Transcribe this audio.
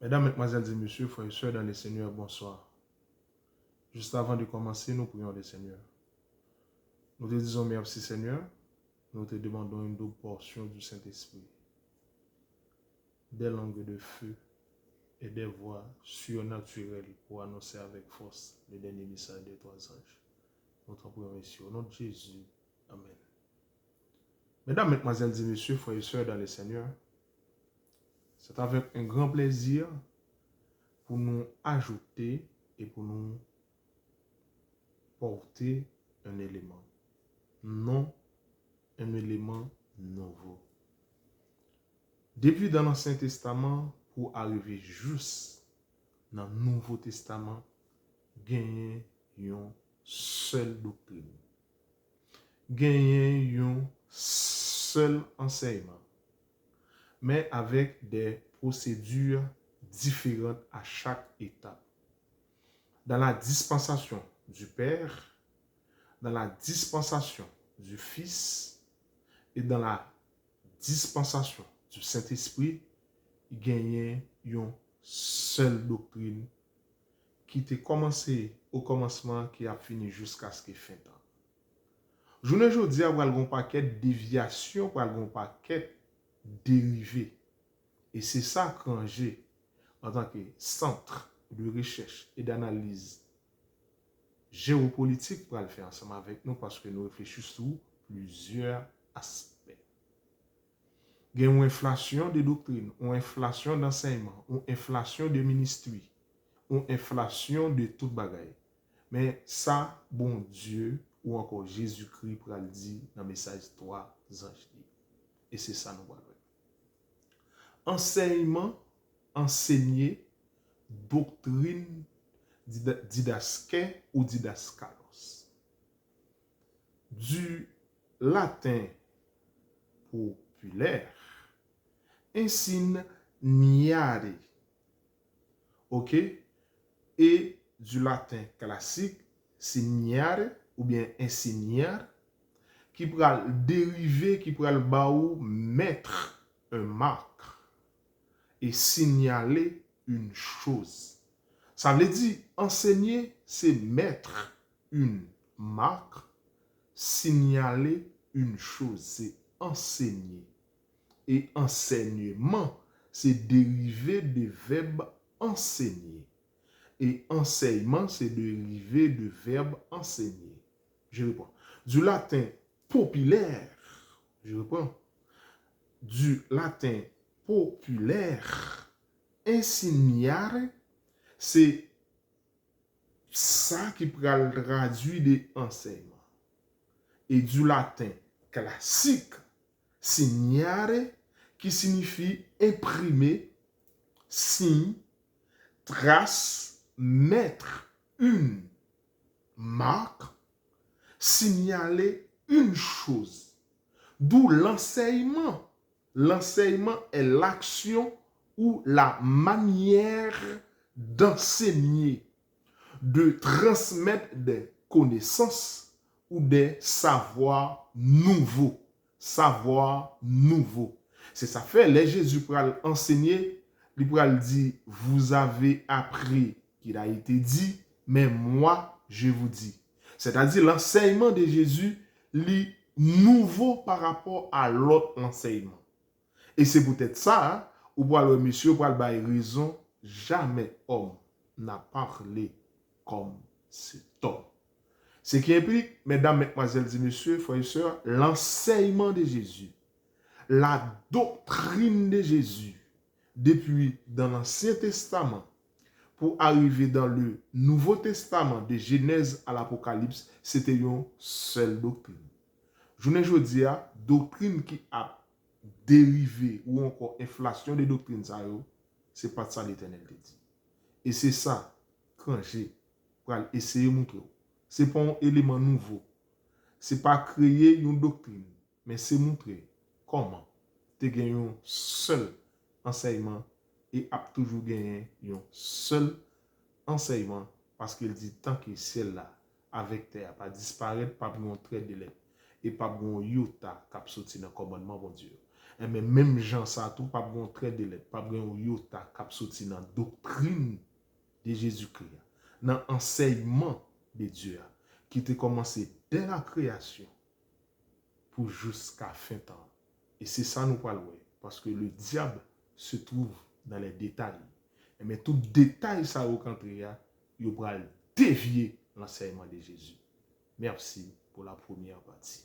Mesdames, Mesdemoiselles et Messieurs, frères et sœurs dans le Seigneur, bonsoir. Juste avant de commencer, nous prions le Seigneur. Nous te disons merci Seigneur. Nous te demandons une double portion du Saint-Esprit, des langues de feu et des voix surnaturelles pour annoncer avec force le dernier message des trois anges. Nous te prions ici au nom de Jésus. Amen. Mesdames, Mesdemoiselles et Messieurs, frères et sœurs dans le Seigneur, c'est avec un grand plaisir pour nous ajouter et pour nous porter un élément. Non un élément nouveau. Depuis dans l'Ancien Testament pour arriver juste dans le Nouveau Testament, gagner une seule doctrine. Gagner un seul enseignement. Mais avec des procédures différentes à chaque étape. Dans la dispensation du Père, dans la dispensation du Fils, et dans la dispensation du Saint-Esprit, il gagnait une seule doctrine qui était commencé au commencement, qui a fini jusqu'à ce qu'il fin temps. Je ne veux dire qu'il y a un paquet de déviations, qu'il y a un paquet de dérivés. Et c'est ça que j'ai, en tant que centre de recherche et d'analyse géopolitique, pour le faire ensemble avec nous, parce que nous réfléchissons sur plusieurs aspects. Il y a une inflation de doctrine, une inflation d'enseignement, une inflation de ministère, une inflation de toute bagaille. Mais ça, bon Dieu, ou encore Jésus-Christ pour le dire dans le message 3 anges. Et c'est ça nous voyons. Enseignement, enseigner, doctrine, didaské ou didaskalos. Du latin populaire, insignare, ok, et du latin classique, signare ou bien insigniare, qui pourra dériver, qui pourra le baou, mettre un marque et signaler une chose. Ça veut dire enseigner, c'est mettre une marque, signaler une chose, c'est enseigner. Et enseignement, c'est dérivé du verbe enseigner. Et enseignement, c'est dérivé du verbe enseigner. Je reprends. Du latin populaire, je reprends. Du latin populaire, insignare, c'est ça qui peut traduire des enseignements. Et du latin classique, signare, qui signifie imprimer, signe, trace, mettre une marque, signaler une chose. D'où l'enseignement. L'enseignement est l'action ou la manière d'enseigner, de transmettre des connaissances ou des savoirs nouveaux. Savoir nouveau. C'est ça fait, les Jésus pour enseigner, il pour dire, vous avez appris qu'il a été dit, mais moi, je vous dis. C'est-à-dire, l'enseignement de Jésus, est nouveau par rapport à l'autre enseignement. Et c'est peut-être ça, hein, ou pour le monsieur, pour le raison, jamais homme n'a parlé comme cet homme. Ce qui implique, mesdames, mesdemoiselles et messieurs, frères et sœurs, l'enseignement de Jésus, la doctrine de Jésus, depuis dans l'Ancien Testament, pour arriver dans le Nouveau Testament, de Genèse à l'Apocalypse, c'était une seule doctrine. Je ne dis pas doctrine qui a dérivé ou encore inflation de doctrines, c'est pas ça l'Éternel dit. Et c'est ça, quand j'ai essayé de montrer. Ce n'est pas un élément nouveau. Ce n'est pas créer une doctrine, mais c'est montrer comment tu gagnes un seul enseignement et a toujours gagné un seul enseignement parce qu'il dit tant que celle-là avec terre pas disparaître, pas montrer de l'aide et pas bon yota cap sorti dans le commandement bon Dieu. Et mais même gens ça tout pas bon trait de lettre, pas bon yota cap sorti dans doctrine de Jésus-Christ, dans enseignement de Dieu qui était commencé dès la création pour jusqu'à fin temps. Et c'est ça nous parlons, parce que le diable se trouve dans les détails. Mais tout détail ça au contraire, il va dévier l'enseignement de Jésus. Merci pour la première partie.